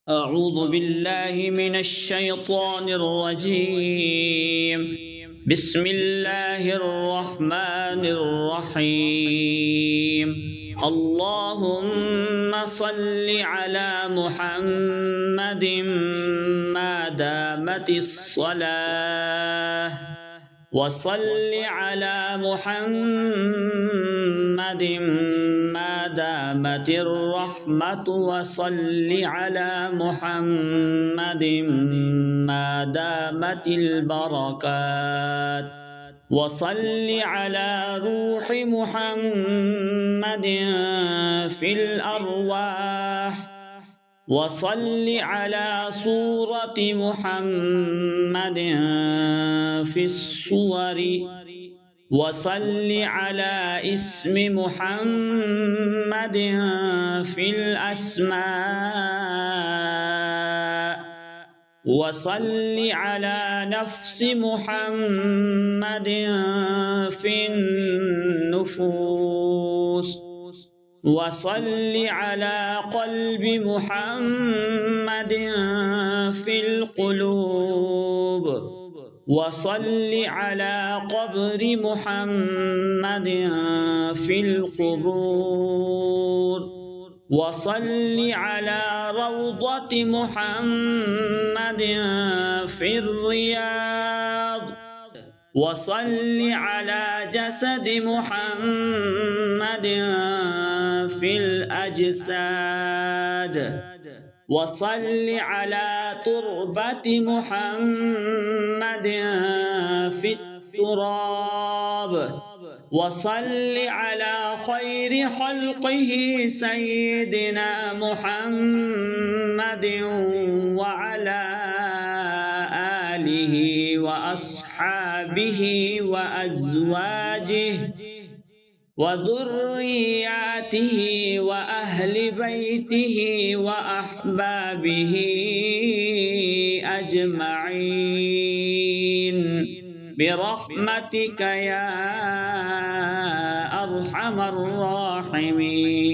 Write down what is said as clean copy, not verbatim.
أعوذ بالله من الشيطان الرجيم. بسم الله الرحمن الرحيم. اللهم صل على محمد ما دامت الصلاة، وصل على محمد ما دامت الرحمة، وصل على محمد ما دامت البركات، وصل على روح محمد في الأرواح، وصل على صورة محمد في الصور، وصل على اسم محمد في الأسماء، وصل على نفس محمد في النفوس، وصل على قلب محمد في القلوب، وصل على قبر محمد في القبور، وصل على روضة محمد في الرياض، وصل على جسد محمد في الأجساد، وصل على تربة محمد في التراب، وصل على خير خلقه سيدنا محمد وعلى آله وأصحابه وأزواجه وذرياته وأهل بيته وأحبابه أجمعين برحمتك يا أرحم الراحمين.